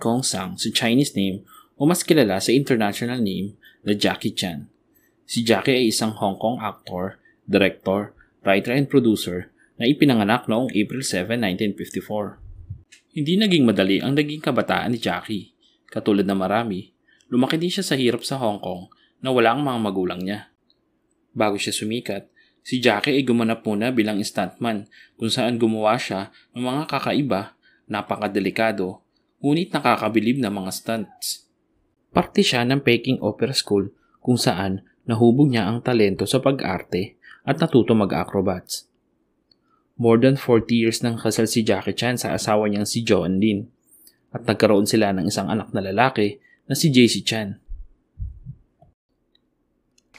Kong Sang sa Chinese name o mas kilala sa international name na Jackie Chan. Si Jackie ay isang Hong Kong actor, director, writer and producer na ipinanganak noong April 7, 1954. Hindi naging madali ang naging kabataan ni Jackie. Katulad na marami, lumaki din siya sa hirap sa Hong Kong na wala ang mga magulang niya. Bago siya sumikat, si Jackie ay gumanap muna bilang stuntman kung saan gumawa siya ng mga kakaiba, napakadelikado, ngunit nakakabilib na mga stunts. Parte siya ng Peking Opera School kung saan nahubog niya ang talento sa pag-arte at natuto mag-acrobats. More than 40 years nang kasal si Jackie Chan sa asawa niyang si Joan Lin at nagkaroon sila ng isang anak na lalaki na si JC Chan.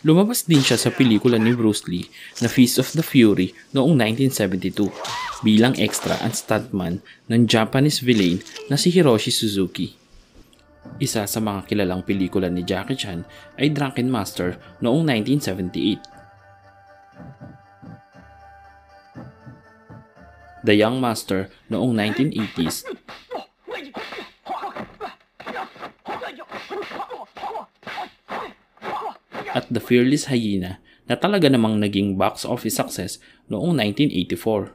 Lumabas din siya sa pelikula ni Bruce Lee na Fist of the Fury noong 1972 bilang extra and stuntman ng Japanese villain na si Hiroshi Suzuki. Isa sa mga kilalang pelikula ni Jackie Chan ay Drunken Master noong 1978. The Young Master noong 1980s at The Fearless Hyena na talaga namang naging box office success noong 1984.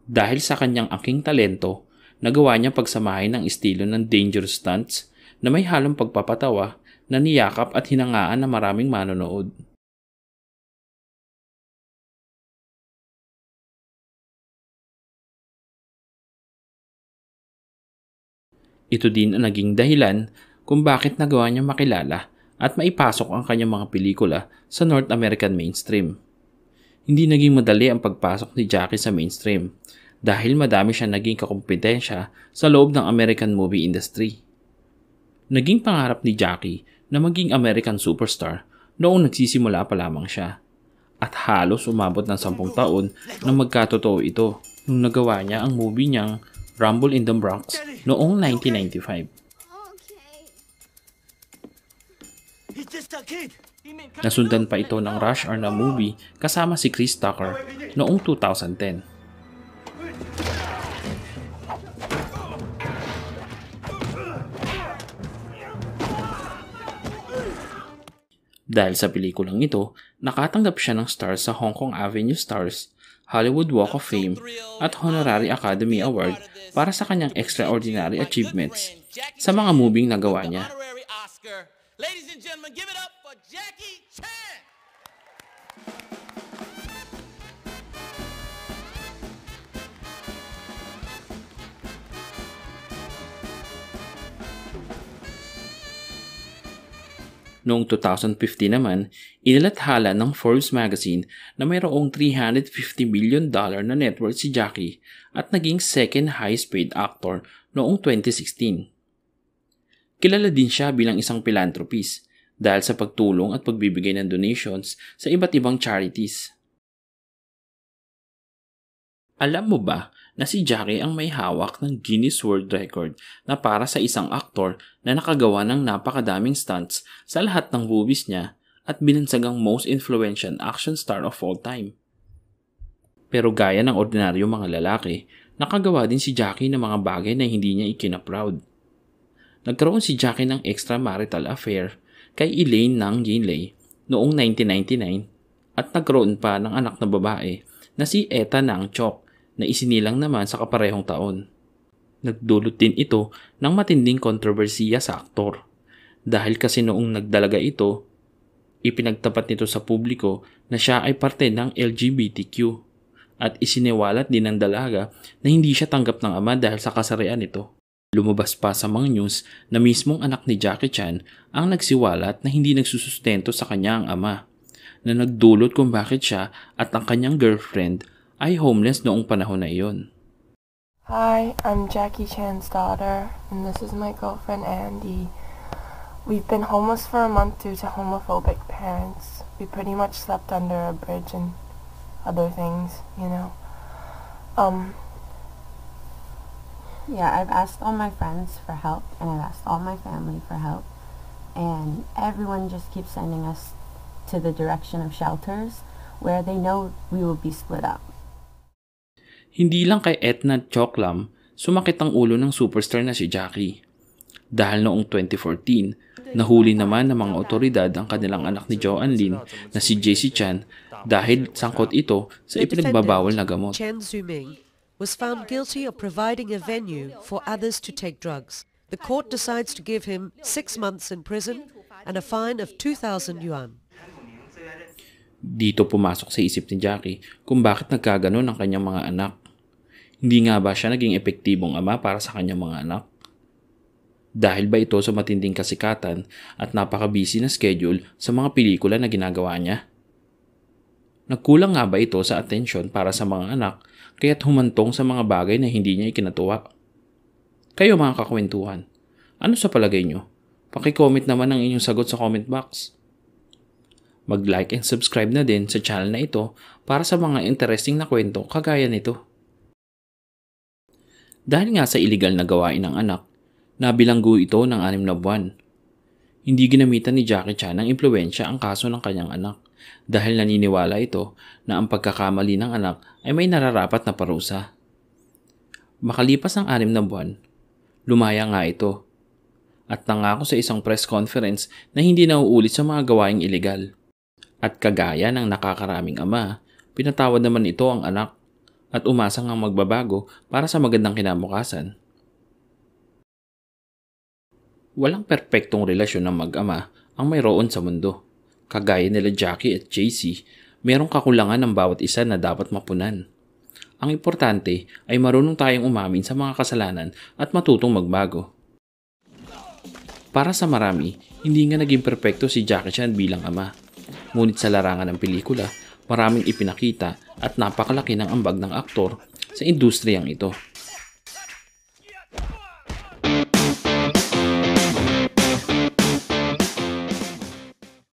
Dahil sa kanyang aking talento, nagawa niya pagsamahin ng estilo ng dangerous stunts na may halong pagpapatawa na niyakap at hinangaan na maraming manonood. Ito din ang naging dahilan kung bakit nagawa niya makilala at maipasok ang kanyang mga pelikula sa North American mainstream. Hindi naging madali ang pagpasok ni Jackie sa mainstream dahil madami siya naging kakumpetensya sa loob ng American movie industry. Naging pangarap ni Jackie na maging American superstar noong nagsisimula pa lamang siya at halos umabot ng 10 taon nang magkatotoo ito nung nagawa niya ang movie niyang Rumble in the Bronx noong 1995. Nasundan pa ito ng Rush Hour na movie kasama si Chris Tucker noong 2010. Dahil sa pelikulang ito, nakatanggap siya ng stars sa Hong Kong Avenue Stars, Hollywood Walk of Fame at Honorary Academy Award para sa kanyang extraordinary achievements sa mga moving nagawa niya. Ladies and gentlemen, give it up for Jackie Chan! Noong 2015 naman, inilathala ng Forbes magazine na mayroong $350 million na net worth si Jackie at naging second highest paid actor noong 2016. Kilala din siya bilang isang philanthropist dahil sa pagtulong at pagbibigay ng donations sa iba't ibang charities. Alam mo ba na si Jackie ang may hawak ng Guinness World Record na para sa isang aktor na nakagawa ng napakadaming stunts sa lahat ng movies niya at binansagang most influential action star of all time? Pero gaya ng ordinaryong mga lalaki, nakagawa din si Jackie ng mga bagay na hindi niya ikinaproud. Nagkaroon si Jackie ng extramarital affair kay Elaine Nang Jinlei noong 1999 at nagkaroon pa ng anak na babae na si Etta Nang Chok na isinilang naman sa kaparehong taon. Nagdulot din ito ng matinding kontrobersiya sa aktor dahil kasi noong nagdalaga ito, ipinagtapat nito sa publiko na siya ay parte ng LGBTQ at isiniwalat din ng dalaga na hindi siya tanggap ng ama dahil sa kasarian nito. Lumabas pa sa mga news na mismong anak ni Jackie Chan ang nagsiwalat na hindi nagsusustento sa kanya ang ama, na nagdulot kung bakit siya at ang kanyang girlfriend ay homeless noong panahon na iyon. Hi, I'm Jackie Chan's daughter, and this is my girlfriend Andy. We've been homeless for a month due to homophobic parents. We pretty much slept under a bridge and other things, you know. Yeah, I've asked all my friends for help, and I've asked all my family for help, and everyone just keeps sending us to the direction of shelters where they know we will be split up. Hindi lang kay Etta Chok Lam sumakit ang ulo ng superstar na si Jackie. Dahil noong 2014, nahuli naman ng mga otoridad ang kanilang anak ni Joanne Lin na si JC Chan dahil sangkot ito sa ipinagbabawal na gamot. Chen Zuming was found guilty of providing a venue for others to take drugs. The court decides to give him 6 months in prison and a fine of 2,000 yuan. Dito pumasok sa isip ni Jackie kung bakit nagkaganon ang kanyang mga anak. Hindi nga ba siya naging epektibong ama para sa kanyang mga anak? Dahil ba ito sa matinding kasikatan at napaka-busy na schedule sa mga pelikula na ginagawa niya? Nagkulang nga ba ito sa atensyon para sa mga anak kaya't humantong sa mga bagay na hindi niya ikinatuwa? Kayo mga kakwentuhan, ano sa palagay nyo? Paki-comment naman ang inyong sagot sa comment box. Mag-like and subscribe na din sa channel na ito para sa mga interesting na kwento kagaya nito. Dahil nga sa illegal na gawain ng anak, nabilanggo ito ng 6 na buwan. Hindi ginamitan ni Jackie Chan ng impluwensya ang kaso ng kanyang anak dahil naniniwala ito na ang pagkakamali ng anak ay may nararapat na parusa. Makalipas ang 6 na buwan, lumaya nga ito at nangako sa isang press conference na hindi nauulit sa mga gawaing illegal. At kagaya ng nakakaraming ama, pinatawad naman ito ang anak at umasang ang magbabago para sa magandang kinabukasan. Walang perpektong relasyon ng mag-ama ang mayroon sa mundo. Kagaya nila Jackie at JC, merong kakulangan ng bawat isa na dapat mapunan. Ang importante ay marunong tayong umamin sa mga kasalanan at matutong magbago. Para sa marami, hindi nga naging perpekto si Jackie Chan bilang ama. Ngunit sa larangan ng pelikula, maraming ipinakita at napakalaki ng ambag ng aktor sa industriyang ito.